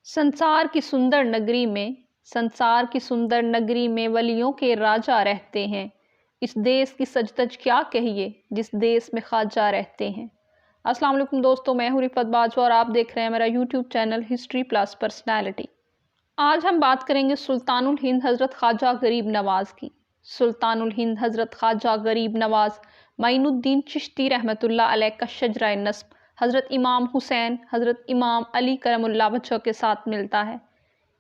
संसार की सुंदर नगरी में वलियों के राजा रहते हैं। इस देश की सजधज क्या कहिए जिस देश में ख्वाजा रहते हैं। अस्सलाम वालेकुम दोस्तों, मैं हूँ रिफत बाजवा और आप देख रहे हैं मेरा YouTube channel history plus personality. आज हम बात करेंगे सुल्तानुल हिंद हज़रत ख्वाजा गरीब नवाज़ की। सुल्तानुल हिंद हज़रत ख्वाजा गरीब नवाज़ माइनुद्दीन चिश्ती रहमतुल्लाह अलैह का शजरा नस्ब हज़रत इमाम हुसैन हज़रत इमाम अली करमुल्लाह वजह के साथ मिलता है।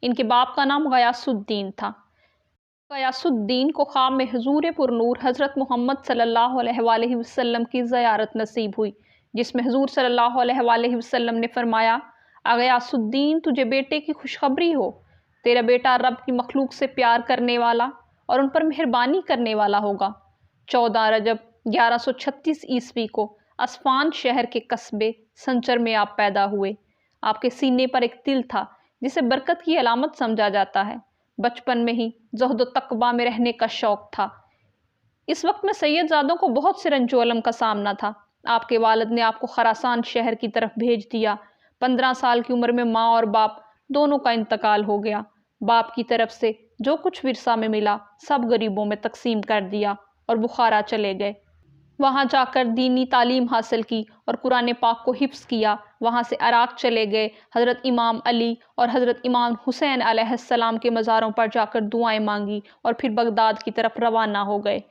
इनके बाप का नाम गयासुद्दीन था। गयासुद्दीन को ख्वाब में हुजूर पुरनूर हज़रत मोहम्मद सल्लल्लाहु अलैहि वसल्लम की ज़ियारत नसीब हुई, जिसमें हुजूर सल्लल्लाहु अलैहि वसल्लम ने फरमाया, गयासुद्दीन तुझे बेटे की खुशखबरी हो, तेरा बेटा रब की मखलूक से प्यार करने वाला और उन पर मेहरबानी करने वाला होगा। 14 रजब 1136 ईस्वी को अस्फान शहर के कस्बे संचर में आप पैदा हुए। आपके सीने पर एक तिल था जिसे बरकत की अलामत समझा जाता है। बचपन में ही ज़ुहद व तकवा में रहने का शौक़ था। इस वक्त में सैयदजादों को बहुत से रंजो अलम का सामना था। आपके वालिद ने आपको खरासान शहर की तरफ भेज दिया। 15 साल की उम्र में माँ और बाप दोनों का इंतकाल हो गया। बाप की तरफ से जो कुछ विरसा में मिला सब गरीबों में तकसीम कर दिया और बुखारा चले गए। वहाँ जाकर दीनी तालीम हासिल की और कुरान पाक को हिफ्ज़ किया। वहाँ से इराक़ चले गए। हज़रत इमाम अली और हज़रत इमाम हुसैन अलैहिस्सलाम के मज़ारों पर जाकर दुआएं मांगी और फिर बगदाद की तरफ रवाना हो गए।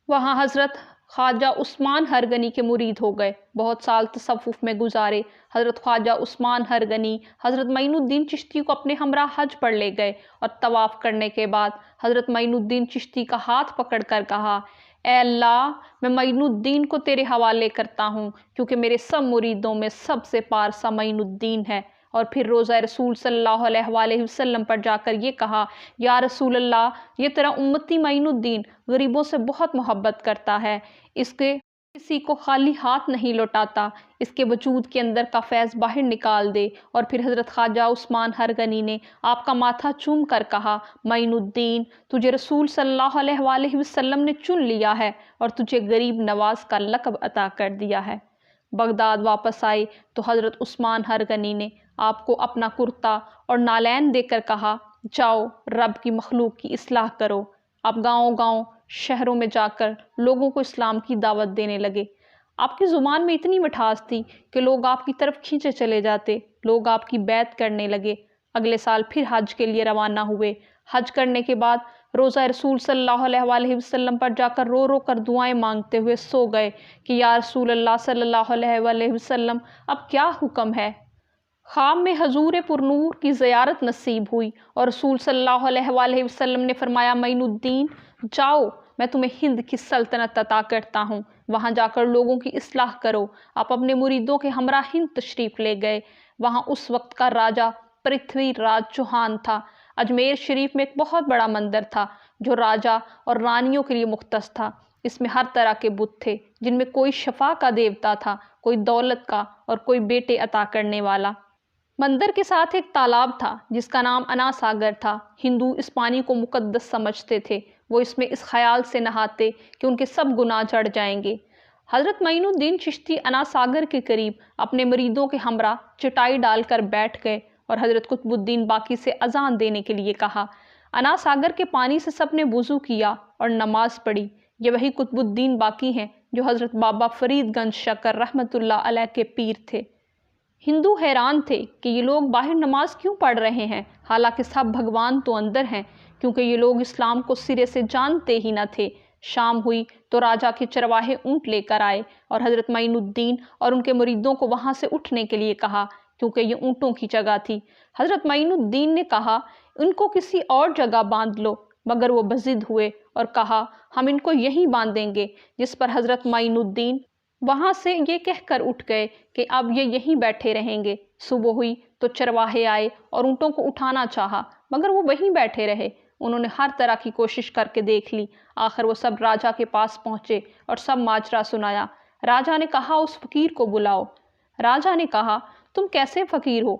वहाँ हज़रत ख्वाजा उस्मान हरगनी के मुरीद हो गए। बहुत साल तसव्वुफ़ में गुजारे। हज़रत ख्वाजा उस्मान हरगनी हज़रत माइनुद्दीन चिश्ती को अपने हमरा हज पर ले गए और तवाफ़ करने के बाद हज़रत माइनुद्दीन चिश्ती का हाथ पकड़कर कहा, ए अल्लाह, मैं माइनुद्दीन को तेरे हवाले करता हूँ क्योंकि मेरे सब मुरीदों में सबसे पारसा माइनुद्दीन है। और फिर रोज़ा रसूल सल्लल्लाहु अलैहि वसल्लम पर जाकर ये कहा, या रसूल अल्लाह, ये तेरा उम्मती माइनुद्दीन गरीबों से बहुत मोहब्बत करता है, इसके किसी को खाली हाथ नहीं लौटाता, इसके वजूद के अंदर का फैज़ बाहर निकाल दे। और फिर हज़रत ख्वाजा उस्मान हरगनी ने आपका माथा चूम कर कहा, माइनुद्दीन, तुझे रसूल सल्लल्लाहु अलैहि वसल्लम ने चुन लिया है और तुझे गरीब नवाज का लक़ब अता कर दिया है। बगदाद वापस आए तो हज़रत उस्मान हरगनी ने आपको अपना कुर्ता और नालैन देकर कहा, जाओ रब की मखलूक की इस्लाह करो। आप गाँव-गाँव शहरों में जाकर लोगों को इस्लाम की दावत देने लगे। आपकी ज़ुबान में इतनी मिठास थी कि लोग आपकी तरफ खींचे चले जाते। लोग आपकी बैत करने लगे। अगले साल फिर हज के लिए रवाना हुए। हज करने के बाद रोज़ा रसूल सल्लल्लाहु अलैहि वसल्लम पर जाकर रो रो कर दुआएं मांगते हुए सो गए कि या रसूल अल्लाह सल्लल्लाहु अलैहि वसल्लम, अब क्या हुक्म है। ख्वाब में हजूर पुरनूर की ज़ियारत नसीब हुई और रसूल सल्लल्लाहु अलैहि वसल्लम ने फरमाया, माइनुद्दीन, जाओ, मैं तुम्हें हिंद की सल्तनत अता करता हूँ, वहाँ जाकर लोगों की इस्लाह करो। आप अपने मुरीदों के हमरा हिंद तशरीफ़ ले गए। वहाँ उस वक्त का राजा पृथ्वीराज चौहान था। अजमेर शरीफ में एक बहुत बड़ा मंदिर था जो राजा और रानियों के लिए मुख्तस था। इसमें हर तरह के बुत थे जिनमें कोई शफा का देवता था, कोई दौलत का और कोई बेटे अता करने वाला। मंदिर के साथ एक तालाब था जिसका नाम अना सागर था। हिंदू इस पानी को मुकद्दस समझते थे। वो इसमें इस ख्याल से नहाते कि उनके सब गुनाह झड़ जाएंगे। हज़रत माइनुद्दीन चिश्ती अना सागर के करीब अपने मुरीदों के हमरा चटाई डालकर बैठ गए और हज़रत कुतुबुद्दीन बाकी से अजान देने के लिए कहा। अना सागर के पानी से सब ने वुज़ू किया और नमाज पढ़ी। ये वही कुतुबुद्दीन बाकी हैं जो हज़रत बाबा फरीदगंज शकर रहमतुल्लाह अलैह के पीर थे। हिंदू हैरान थे कि ये लोग बाहर नमाज क्यों पढ़ रहे हैं, हालांकि सब भगवान तो अंदर हैं, क्योंकि ये लोग इस्लाम को सिरे से जानते ही न थे। शाम हुई तो राजा के चरवाहे ऊँट लेकर आए और हज़रत माइनुद्दीन और उनके मुरीदों को वहाँ से उठने के लिए कहा, क्योंकि ये ऊँटों की जगह थी। हज़रत माइनुद्दीन ने कहा, इनको किसी और जगह बांध लो, मगर वो बज़िद हुए और कहा, हम इनको यहीं बांधेंगे। जिस पर हज़रत माइनुद्दीन वहाँ से ये कहकर उठ गए कि अब ये यहीं बैठे रहेंगे। सुबह हुई तो चरवाहे आए और ऊँटों को उठाना चाहा, मगर वो वहीं बैठे रहे। उन्होंने हर तरह की कोशिश करके देख ली। आखिर वो सब राजा के पास पहुँचे और सब माजरा सुनाया। राजा ने कहा, उस फ़कीर को बुलाओ। राजा ने कहा, तुम कैसे फ़कीर हो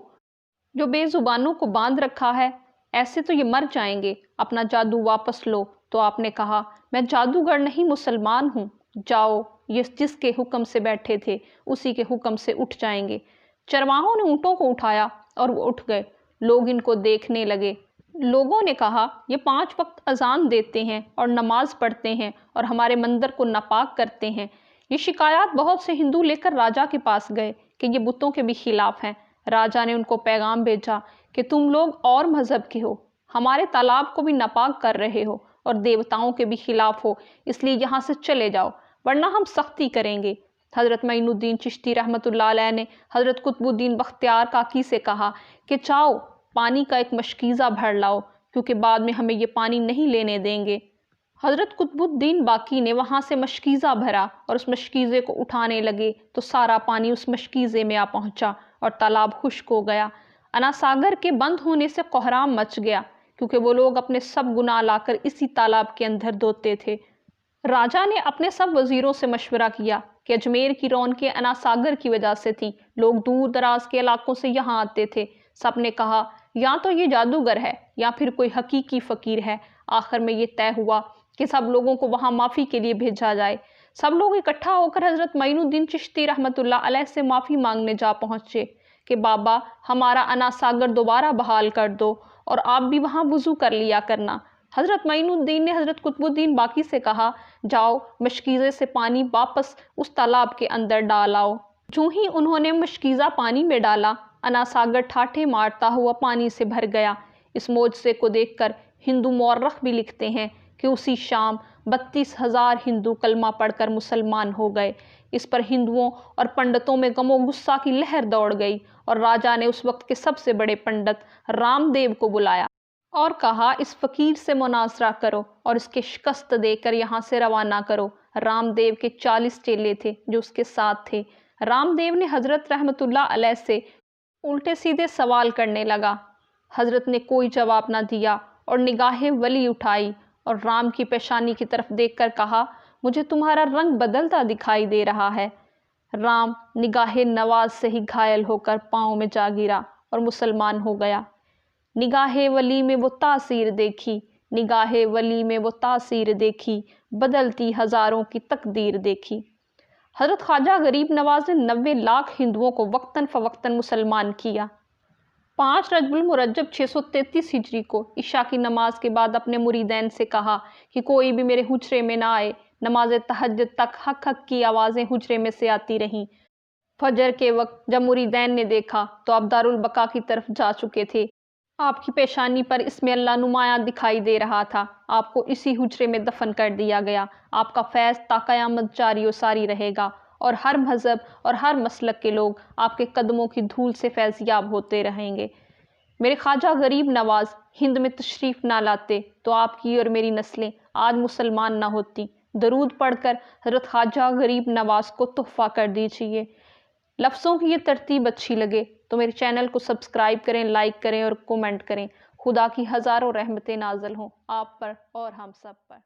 जो बेज़ुबानों को बांध रखा है, ऐसे तो ये मर जाएंगे, अपना जादू वापस लो। तो आपने कहा, मैं जादूगर नहीं, मुसलमान हूँ। जाओ, ये जिसके हुक्म से बैठे थे उसी के हुक्म से उठ जाएंगे। चरवाहों ने ऊँटों को उठाया और वो उठ गए। لوگ ان کو دیکھنے لگے۔ لوگوں نے کہا یہ 5 وقت اذان دیتے ہیں اور نماز پڑھتے ہیں اور ہمارے مندر کو ناپاک کرتے ہیں۔ یہ شکایات بہت سے ہندو لے کر راجا کے پاس گئے کہ یہ بتوں کے بھی خلاف ہیں۔ راجا نے ان کو پیغام بھیجا کہ تم لوگ اور مذہب کے ہو، ہمارے تالاب کو بھی ناپاک کر رہے ہو اور دیوتاؤں کے بھی خلاف ہو، اس لیے یہاں سے چلے جاؤ ورنہ ہم سختی کریں گے۔ حضرت معین الدین چشتی رحمۃ اللہ علیہ نے حضرت قطب الدین بختیار کاکی سے کہا کہ جاؤ پانی کا ایک مشکیزہ بھر لاؤ، کیونکہ بعد میں ہمیں یہ پانی نہیں لینے دیں گے۔ حضرت قطب الدین باقی نے وہاں سے مشکیزہ بھرا اور اس مشکیزے کو اٹھانے لگے تو سارا پانی اس مشکیزے میں آ پہنچا اور تالاب خشک ہو گیا۔ انا ساگر کے بند ہونے سے کوہرام مچ گیا، کیونکہ وہ لوگ اپنے سب گناہ لا کر اسی تالاب کے اندر دھوتے تھے۔ راجا نے اپنے سب وزیروں سے مشورہ کیا کہ اجمیر کی رونقیں انا ساگر کی وجہ سے تھی، لوگ دور دراز کے علاقوں سے یہاں آتے تھے۔ سب نے کہا یا تو یہ جادوگر ہے یا پھر کوئی حقیقی فقیر ہے۔ آخر میں یہ طے ہوا کہ سب لوگوں کو وہاں معافی کے لیے بھیجا جائے۔ سب لوگ اکٹھا ہو کر حضرت معین الدین چشتی رحمۃ اللہ علیہ سے معافی مانگنے جا پہنچے کہ بابا ہمارا انا ساگر دوبارہ بحال کر دو اور آپ بھی وہاں وضو کر لیا کرنا۔ حضرت معین الدین نے حضرت قطب الدین باقی سے کہا جاؤ مشکیزے سے پانی واپس اس تالاب کے اندر ڈال آؤ۔ جو ہی انہوں نے مشکیزہ پانی میں ڈالا، انا ساگر ٹھاٹھے مارتا ہوا پانی سے بھر گیا۔ اس معجزے کو دیکھ کر ہندو مورخ بھی لکھتے ہیں کہ اسی شام 32,000 ہندو کلمہ پڑھ کر مسلمان ہو گئے۔ اس پر ہندوؤں اور پنڈتوں میں غم و غصہ کی لہر دوڑ گئی اور راجا نے اس وقت کے سب سے بڑے پنڈت رام دیو کو بلایا اور کہا اس فقیر سے مناظرہ کرو اور اس کے شکست دے کر یہاں سے روانہ کرو۔ رام دیو کے 40 چیلے تھے جو اس کے ساتھ تھے۔ رام دیو نے حضرت رحمۃ اللہ علیہ سے الٹے سیدھے سوال کرنے لگا۔ حضرت نے کوئی جواب نہ دیا اور نگاہ ولی اٹھائی اور رام کی پیشانی کی طرف دیکھ کر کہا مجھے تمہارا رنگ بدلتا دکھائی دے رہا ہے۔ رام نگاہ نواز سے ہی گھائل ہو کر پاؤں میں جا گرا اور مسلمان ہو گیا۔ نگاہ ولی میں وہ تاثیر دیکھی، نگاہ ولی میں وہ تاثیر دیکھی، بدلتی ہزاروں کی تقدیر دیکھی۔ حضرت خواجہ غریب نواز نے 90 لاکھ ہندوؤں کو وقتاً فوقتاً مسلمان کیا۔ 5 رجب المرجب 633 ہجری کو عشاء کی نماز کے بعد اپنے مریدین سے کہا کہ کوئی بھی میرے حجرے میں نہ آئے۔ نماز تہجد تک حق حق کی آوازیں حجرے میں سے آتی رہیں۔ فجر کے وقت جب مریدین نے دیکھا تو آپ دارالبقا کی طرف جا چکے تھے۔ آپ کی پیشانی پر اسم اللہ نمایاں دکھائی دے رہا تھا۔ آپ کو اسی حجرے میں دفن کر دیا گیا۔ آپ کا فیض تا قیامت جاری و ساری رہے گا اور ہر مذہب اور ہر مسلک کے لوگ آپ کے قدموں کی دھول سے فیض یاب ہوتے رہیں گے۔ میرے خواجہ غریب نواز ہند میں تشریف نہ لاتے تو آپ کی اور میری نسلیں آج مسلمان نہ ہوتی۔ درود پڑھ کر حضرت خواجہ غریب نواز کو تحفہ کر دیجیے۔ لفظوں کی یہ ترتیب اچھی لگے تو میرے چینل کو سبسکرائب کریں، لائک کریں اور کومنٹ کریں۔ خدا کی ہزاروں رحمتیں نازل ہوں آپ پر اور ہم سب پر۔